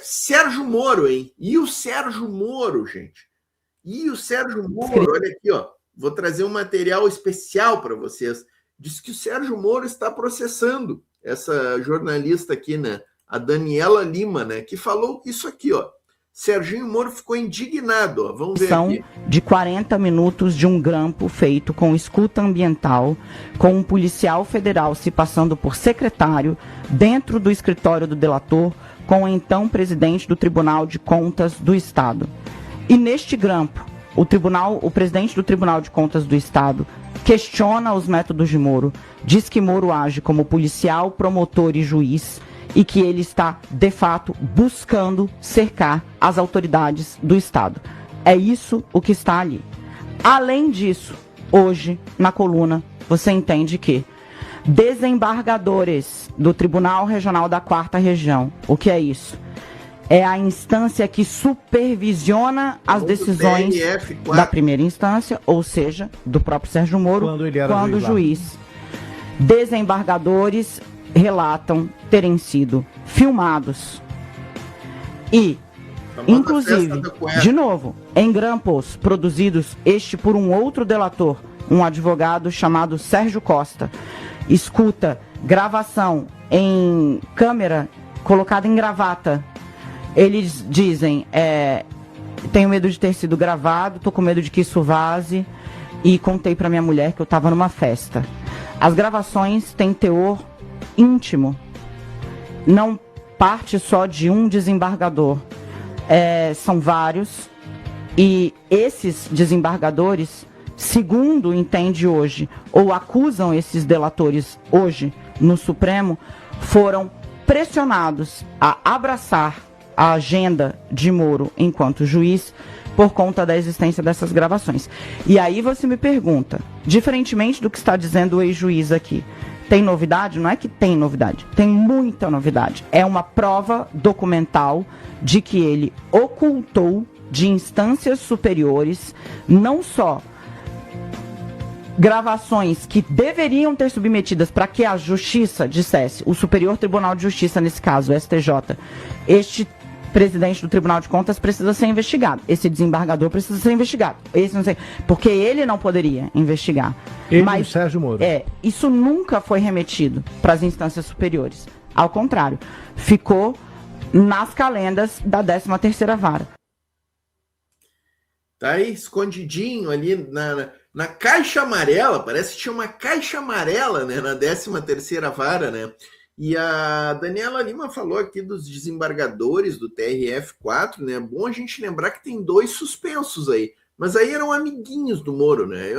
Sérgio Moro, hein? E o Sérgio Moro, gente? E o Sérgio Moro, olha aqui, ó. Vou trazer um material especial para vocês. Diz que o Sérgio Moro está processando essa jornalista aqui, né? A Daniela Lima, né? Que falou isso aqui, ó. Serginho Moro ficou indignado, ó. Vamos ver aqui. De 40 minutos de um grampo feito com escuta ambiental, com um policial federal se passando por secretário dentro do escritório do delator, com o então presidente do Tribunal de Contas do Estado. E neste grampo, o presidente do Tribunal de Contas do Estado questiona os métodos de Moro, diz que Moro age como policial, promotor e juiz e que ele está, de fato, buscando cercar as autoridades do Estado. É isso o que está ali. Além disso, hoje, na coluna, você entende que desembargadores do Tribunal Regional da 4ª Região, o que é isso? É a instância que supervisiona as decisões da primeira instância, ou seja, do próprio Sérgio Moro, quando juiz. Desembargadores relatam terem sido filmados e, inclusive, de novo, em grampos produzidos por um outro delator, um advogado chamado Sérgio Costa, escuta gravação em câmera colocada em gravata. Eles dizem, tenho medo de ter sido gravado, tô com medo de que isso vaze, e contei para minha mulher que eu estava numa festa. As gravações têm teor íntimo, não parte só de um desembargador, são vários, e esses desembargadores, segundo entende hoje, ou acusam esses delatores hoje no Supremo, foram pressionados a abraçar a agenda de Moro enquanto juiz por conta da existência dessas gravações. E aí você me pergunta, diferentemente do que está dizendo o ex-juiz aqui, tem novidade? Não é que tem novidade, tem muita novidade. É uma prova documental de que ele ocultou de instâncias superiores não só gravações que deveriam ter submetidas para que a Justiça dissesse, o Superior Tribunal de Justiça, nesse caso, o STJ, este presidente do Tribunal de Contas precisa ser investigado, esse desembargador precisa ser investigado, esse não sei, porque ele não poderia investigar. Mas, o Sérgio Moro. Isso nunca foi remetido para as instâncias superiores. Ao contrário, ficou nas calendas da 13ª Vara. Tá aí escondidinho ali na caixa amarela, parece que tinha uma caixa amarela, né, na 13ª Vara, né? E a Daniela Lima falou aqui dos desembargadores do TRF4, né? É bom a gente lembrar que tem 2 suspensos aí, mas aí eram amiguinhos do Moro, né?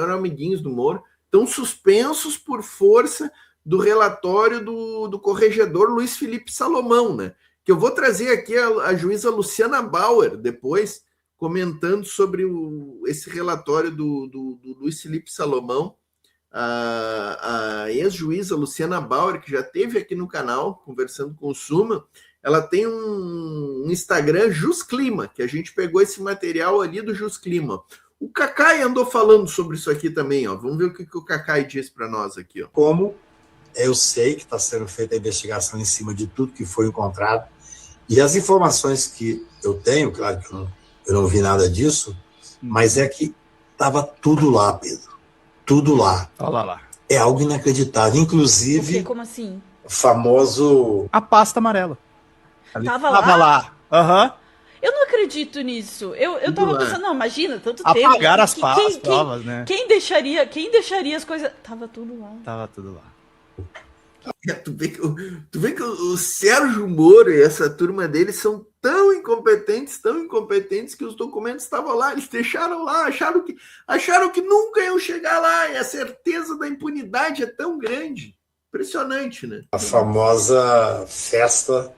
Estão suspensos por força do relatório do corregedor Luiz Felipe Salomão, né? Que eu vou trazer aqui a juíza Luciana Bauer depois, comentando sobre esse relatório do Luiz Felipe Salomão. A ex-juíza Luciana Bauer, que já esteve aqui no canal conversando com o Suma, ela tem um Instagram Jusclima, que a gente pegou esse material ali do Jusclima. O Cacai andou falando sobre isso aqui também, ó. Vamos ver o que o Cacai diz para nós aqui, ó. Como eu sei que está sendo feita a investigação em cima de tudo que foi encontrado, e as informações que eu tenho, claro que eu não vi nada disso, mas é que estava tudo lá, Pedro. Tudo lá. Olha lá. É algo inacreditável. Inclusive, como assim? O famoso... A pasta amarela. Tava lá? Aham. Eu não acredito nisso. Eu tava pensando, não, imagina, tanto tempo. Apagar as provas, né? Quem deixaria as coisas... Tava tudo lá. Tava tudo lá. Tu vê que o Sérgio Moro e essa turma dele são tão incompetentes que os documentos estavam lá, eles deixaram lá, acharam que nunca iam chegar lá, e a certeza da impunidade é tão grande. Impressionante, né? A famosa festa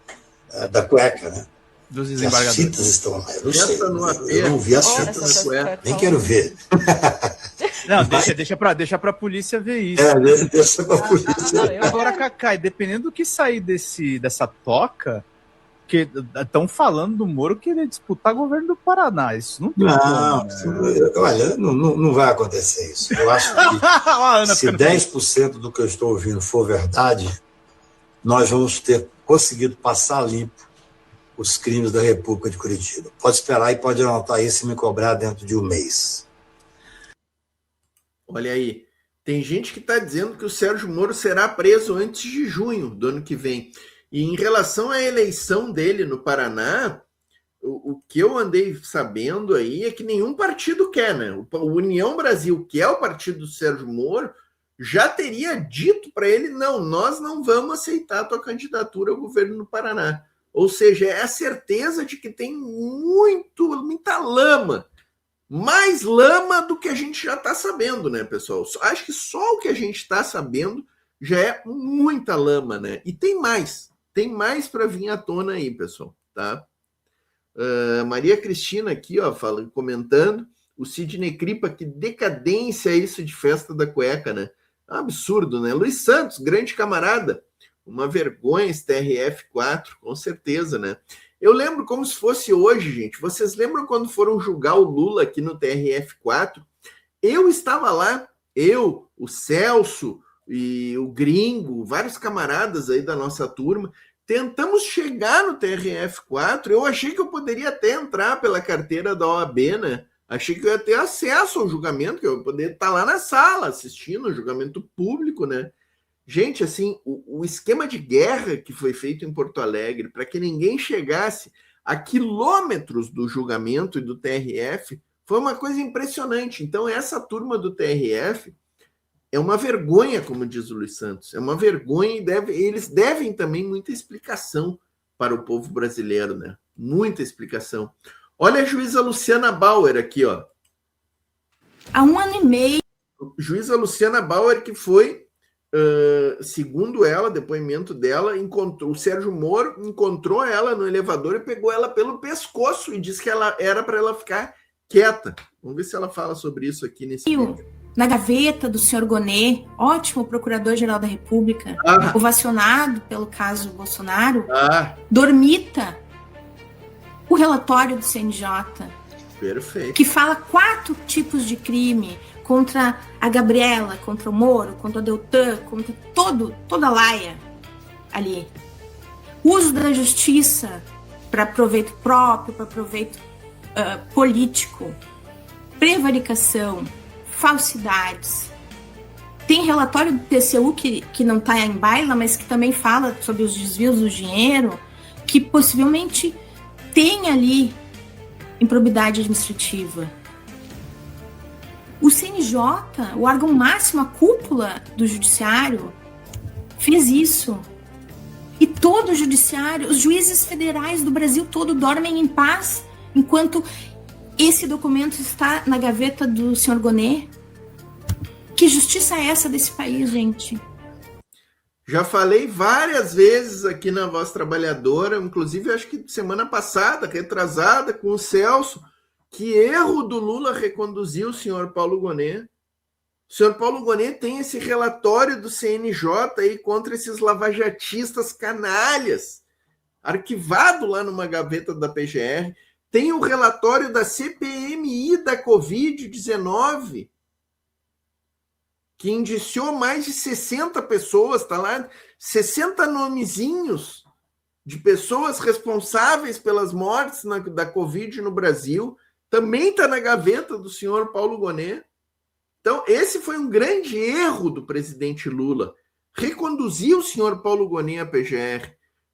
da cueca, né? Dos desembargadores. As fitas estão lá. Eu não vi as fitas da cueca. Nem quero ver. Não, deixa pra polícia ver isso. Deixa pra polícia. Agora, Cacai, dependendo do que sair dessa toca, que estão falando do Moro querer disputar governo do Paraná. Isso não tem olha, não vai acontecer isso. Eu acho que se 10% do que eu estou ouvindo for verdade, nós vamos ter conseguido passar limpo os crimes da República de Curitiba. Pode esperar e pode anotar isso e me cobrar dentro de um mês. Olha aí, tem gente que está dizendo que o Sérgio Moro será preso antes de junho do ano que vem. E em relação à eleição dele no Paraná, o que eu andei sabendo aí é que nenhum partido quer, né? O União Brasil, que é o partido do Sérgio Moro, já teria dito para ele, não, nós não vamos aceitar a tua candidatura ao governo no Paraná. Ou seja, é a certeza de que tem muita lama, mais lama do que a gente já está sabendo, né, pessoal? Acho que só o que a gente está sabendo já é muita lama, né? E tem mais para vir à tona aí, pessoal, tá? Maria Cristina aqui, ó, comentando, o Sidney Cripa, que decadência é isso de festa da cueca, né? É um absurdo, né? Luiz Santos, grande camarada, uma vergonha esse TRF4, com certeza, né? Eu lembro como se fosse hoje, gente. Vocês lembram quando foram julgar o Lula aqui no TRF4? Eu estava lá, o Celso e o Gringo, vários camaradas aí da nossa turma, tentamos chegar no TRF4. Eu achei que eu poderia até entrar pela carteira da OAB, né? Achei que eu ia ter acesso ao julgamento, que eu ia poder estar lá na sala assistindo o julgamento público, né? Gente, assim, o esquema de guerra que foi feito em Porto Alegre para que ninguém chegasse a quilômetros do julgamento e do TRF foi uma coisa impressionante. Então, essa turma do TRF é uma vergonha, como diz o Luiz Santos. É uma vergonha e eles devem também muita explicação para o povo brasileiro, né? Muita explicação. Olha a juíza Luciana Bauer aqui, ó. Há 1 ano e meio. Juíza Luciana Bauer, que foi, segundo ela, depoimento dela, o Sérgio Moro encontrou ela no elevador e pegou ela pelo pescoço e disse que ela era para ela ficar quieta. Vamos ver se ela fala sobre isso aqui nesse vídeo. Na gaveta do senhor Gonê, ótimo procurador-geral da República, ovacionado pelo caso Bolsonaro, dormita o relatório do CNJ, perfeito, que fala 4 tipos de crime contra a Gabriela, contra o Moro, contra o Deltan, contra toda a laia ali. Uso da justiça para proveito próprio, para proveito político, prevaricação, falsidades. Tem relatório do TCU que não está em baila, mas que também fala sobre os desvios do dinheiro, que possivelmente tem ali improbidade administrativa. O CNJ, o órgão máximo, a cúpula do judiciário, fez isso. E todo o judiciário, os juízes federais do Brasil todo dormem em paz enquanto esse documento está na gaveta do senhor Gonê. Que justiça é essa desse país, gente? Já falei várias vezes aqui na Voz Trabalhadora, inclusive acho que semana passada, retrasada, com o Celso, que erro do Lula reconduzir o senhor Paulo Gonê. O senhor Paulo Gonê tem esse relatório do CNJ aí contra esses lavajatistas canalhas, arquivado lá numa gaveta da PGR. Tem o relatório da CPMI da Covid-19, que indiciou mais de 60 pessoas, tá lá, 60 nomezinhos de pessoas responsáveis pelas mortes da Covid no Brasil, também está na gaveta do senhor Paulo Gonê. Então, esse foi um grande erro do presidente Lula, reconduzir o senhor Paulo Gonê à PGR,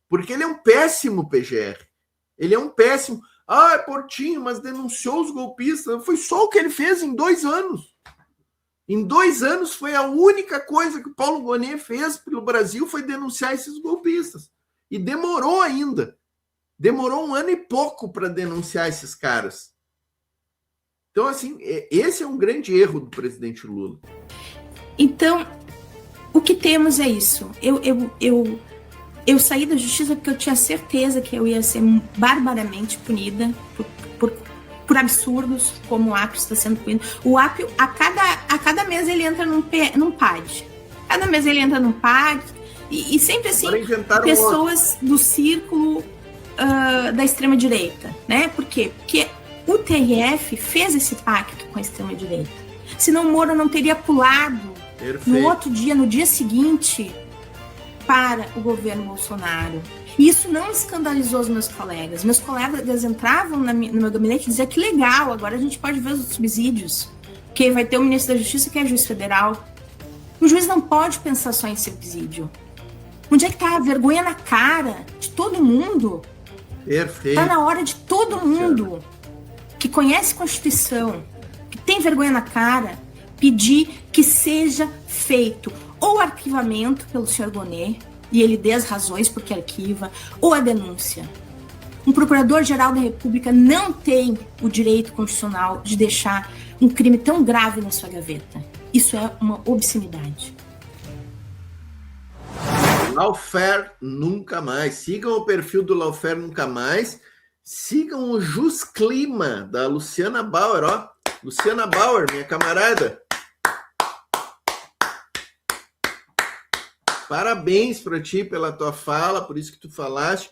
porque ele é um péssimo PGR. Ele é um péssimo... é Portinho, mas denunciou os golpistas. Foi só o que ele fez em 2 anos. Em 2 anos foi a única coisa que o Paulo Gonê fez pelo Brasil, foi denunciar esses golpistas. E demorou ainda. Demorou 1 ano e pouco para denunciar esses caras. Então, assim, esse é um grande erro do presidente Lula. Então, o que temos é isso. Eu saí da justiça porque eu tinha certeza que eu ia ser barbaramente punida por absurdos, como o Apio está sendo punido. O Apio, a cada mês ele entra num PAD. Cada mês ele entra num PAD. E sempre assim, pessoas do círculo da extrema-direita. Né? Por quê? Porque o TRF fez esse pacto com a extrema-direita. Senão o Moro não teria pulado. Perfeito. No outro dia, no dia seguinte, para o governo Bolsonaro. E isso não escandalizou os meus colegas. Meus colegas entravam no meu gabinete e diziam que legal, agora a gente pode ver os subsídios, porque vai ter o ministro da Justiça que é juiz federal. O juiz não pode pensar só em subsídio. Onde é que está a vergonha na cara de todo mundo? Perfeito. Está na hora de todo mundo que conhece a Constituição, que tem vergonha na cara, pedir que seja feito ou arquivamento pelo senhor Gonê, e ele dê as razões por que arquiva, ou a denúncia. Um procurador-geral da República não tem o direito constitucional de deixar um crime tão grave na sua gaveta. Isso é uma obscenidade. Lawfare Nunca Mais. Sigam o perfil do Lawfare Nunca Mais. Sigam o Jus Clima, da Luciana Bauer. Ó, Luciana Bauer, minha camarada. Parabéns para ti pela tua fala, por isso que tu falaste.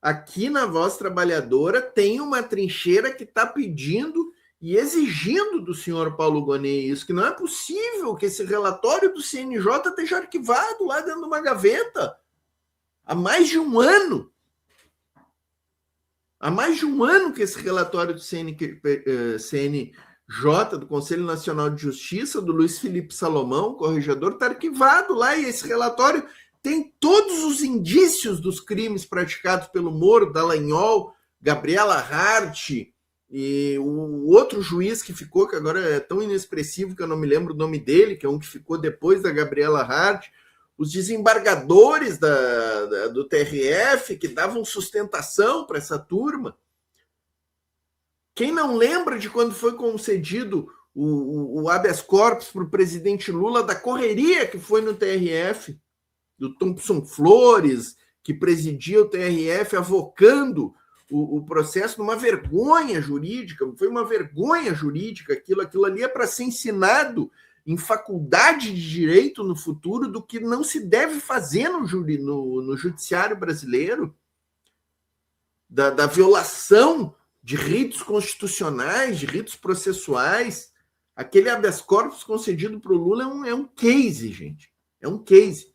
Aqui na Voz Trabalhadora tem uma trincheira que está pedindo e exigindo do senhor Paulo Gonet isso, que não é possível que esse relatório do CNJ esteja arquivado lá dentro de uma gaveta há mais de um ano. Há mais de um ano que esse relatório do CNJ, do Conselho Nacional de Justiça, do Luiz Felipe Salomão, corregedor, está arquivado lá, e esse relatório tem todos os indícios dos crimes praticados pelo Moro, Dallagnol, Gabriela Hart e o outro juiz que ficou, que agora é tão inexpressivo que eu não me lembro o nome dele, que é um que ficou depois da Gabriela Hart, os desembargadores do TRF que davam sustentação para essa turma. Quem não lembra de quando foi concedido o habeas corpus para o presidente Lula, da correria que foi no TRF, do Thompson Flores, que presidia o TRF, avocando o processo numa vergonha jurídica, foi uma vergonha jurídica aquilo ali é para ser ensinado em faculdade de direito no futuro do que não se deve fazer no judiciário brasileiro, da violação de ritos constitucionais, de ritos processuais. Aquele habeas corpus concedido para o Lula é um case, gente. É um case.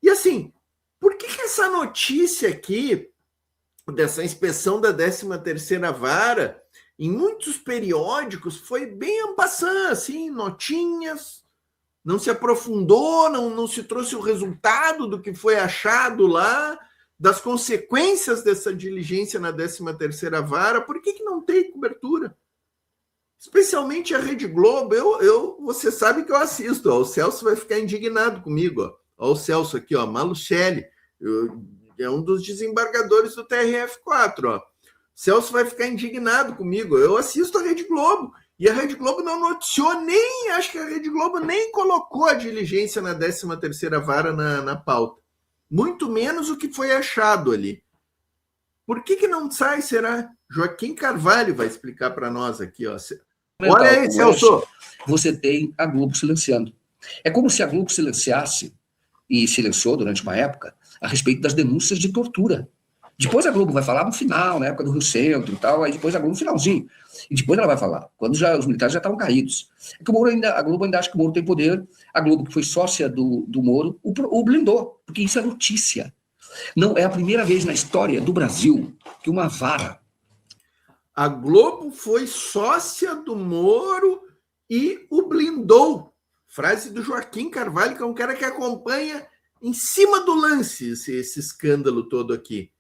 E assim, por que essa notícia aqui, dessa inspeção da 13ª Vara, em muitos periódicos, foi bem en passant, assim, notinhas, não se aprofundou, não se trouxe o resultado do que foi achado lá, das consequências dessa diligência na 13ª Vara? Por que não tem cobertura? Especialmente a Rede Globo. Você sabe que eu assisto, ó, o Celso vai ficar indignado comigo. Ó, o Celso aqui, ó, Malucelli, é um dos desembargadores do TRF4. Ó. Celso vai ficar indignado comigo. Eu assisto a Rede Globo, e a Rede Globo não noticiou acho que a Rede Globo nem colocou a diligência na 13ª Vara na pauta. Muito menos o que foi achado ali. Por que não sai, será? Joaquim Carvalho vai explicar para nós aqui. Ó. Olha aí, Celso. Você tem a Globo silenciando. É como se a Globo silenciasse, e silenciou durante uma época, a respeito das denúncias de tortura. Depois a Globo vai falar no final, na época do Rio Centro e tal, aí depois a Globo no finalzinho. E depois ela vai falar, quando os militares já estavam caídos. É que a Globo ainda acha que o Moro tem poder. A Globo, que foi sócia do Moro, o blindou, porque isso é notícia. Não é a primeira vez na história do Brasil que uma vara... A Globo foi sócia do Moro e o blindou. Frase do Joaquim Carvalho, que é um cara que acompanha em cima do lance esse escândalo todo aqui.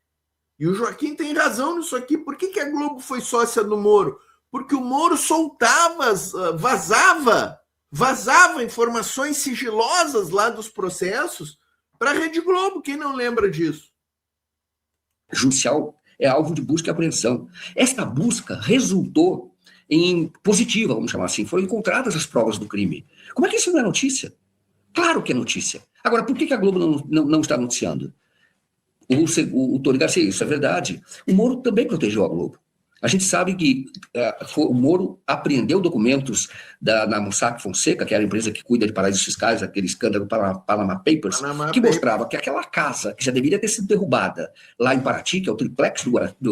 E o Joaquim tem razão nisso aqui. Por que a Globo foi sócia do Moro? Porque o Moro soltava, vazava informações sigilosas lá dos processos para a Rede Globo. Quem não lembra disso? Judicial é alvo de busca e apreensão. Esta busca resultou em positiva, vamos chamar assim. Foram encontradas as provas do crime. Como é que isso não é notícia? Claro que é notícia. Agora, por que a Globo não está noticiando? O Tony Garcia, isso é verdade. O Moro também protegeu a Globo. A gente sabe que o Moro apreendeu documentos na Mossack Fonseca, que era a empresa que cuida de paraísos fiscais, aquele escândalo Panama Papers, que mostrava que aquela casa, que já deveria ter sido derrubada lá em Paraty, que é o triplex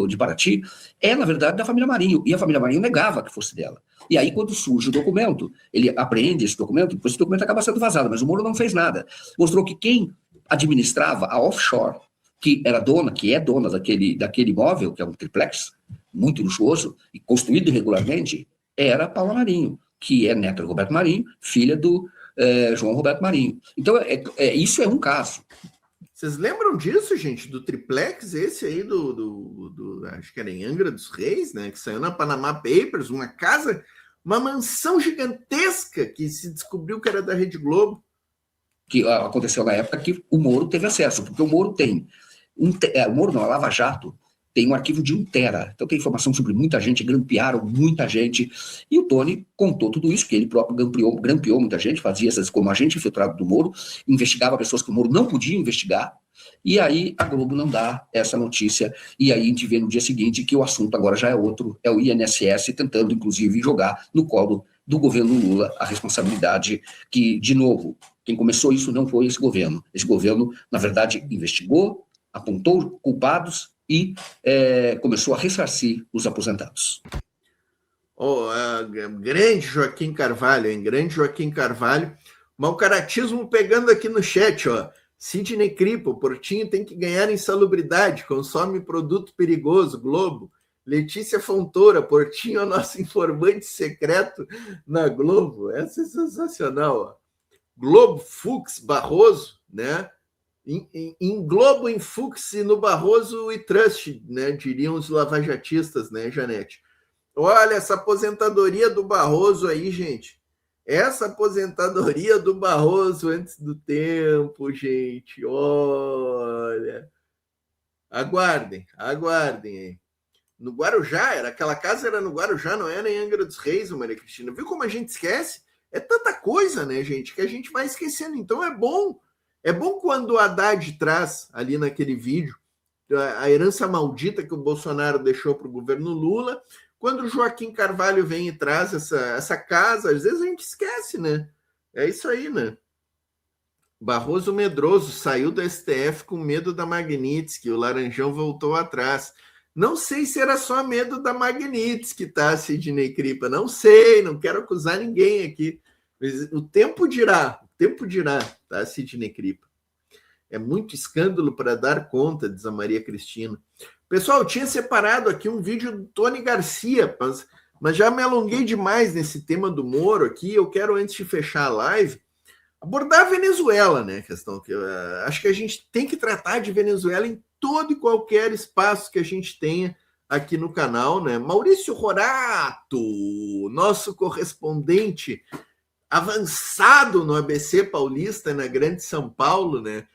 de Paraty, é, na verdade, da família Marinho. E a família Marinho negava que fosse dela. E aí, quando surge o documento, ele apreende esse documento, depois esse documento acaba sendo vazado, mas o Moro não fez nada. Mostrou que quem administrava a offshore, que é dona daquele imóvel, que é um triplex muito luxuoso e construído irregularmente, era Paula Marinho, que é neta do Roberto Marinho, filha do João Roberto Marinho. Então, isso é um caso. Vocês lembram disso, gente? Do triplex, esse aí acho que era em Angra dos Reis, né? Que saiu na Panama Papers, uma casa, uma mansão gigantesca que se descobriu que era da Rede Globo. Que aconteceu na época que o Moro teve acesso, porque o Moro tem o Moro não, a Lava Jato tem um arquivo de 1 tera, então tem informação sobre muita gente, grampearam muita gente, e o Tony contou tudo isso, que ele próprio grampeou muita gente, fazia essas como agente infiltrado do Moro, investigava pessoas que o Moro não podia investigar, e aí a Globo não dá essa notícia, e aí a gente vê no dia seguinte que o assunto agora já é outro, é o INSS tentando inclusive jogar no colo do governo Lula a responsabilidade que, de novo, quem começou isso não foi esse governo, na verdade, investigou, apontou culpados e começou a ressarcir os aposentados. Grande Joaquim Carvalho, hein? Grande Joaquim Carvalho. Mau caratismo pegando aqui no chat, ó. Sidney Cripa, o Portinho tem que ganhar insalubridade, consome produto perigoso, Globo. Letícia Fontoura, Portinho é o nosso informante secreto na Globo. Essa é sensacional, ó. Globo, Fux, Barroso, né? Em Globo, em Fux e no Barroso e Trust, né? Diriam os lavajatistas, né, Janete? Olha, essa aposentadoria do Barroso aí, gente. Essa aposentadoria do Barroso antes do tempo, gente. Olha. Aguardem aí. No Guarujá, aquela casa era no Guarujá, não era em Angra dos Reis, Maria Cristina. Viu como a gente esquece? É tanta coisa, né, gente, que a gente vai esquecendo. Então é bom quando o Haddad traz ali naquele vídeo a herança maldita que o Bolsonaro deixou para o governo Lula. Quando o Joaquim Carvalho vem e traz essa casa, às vezes a gente esquece, né? É isso aí, né? Barroso medroso saiu do STF com medo da Magnitsky, o Laranjão voltou atrás. Não sei se era só medo da Magnitsky, tá, Sidney Cripa? Não sei, não quero acusar ninguém aqui. Mas o tempo dirá, tá, Sidney Cripa? É muito escândalo para dar conta, diz a Maria Cristina. Pessoal, eu tinha separado aqui um vídeo do Tony Garcia, mas já me alonguei demais nesse tema do Moro aqui. Eu quero, antes de fechar a live, abordar a Venezuela, né? Questão que acho que a gente tem que tratar de Venezuela em todo e qualquer espaço que a gente tenha aqui no canal, né? Maurício Rorato, nosso correspondente avançado no ABC Paulista, na Grande São Paulo, né?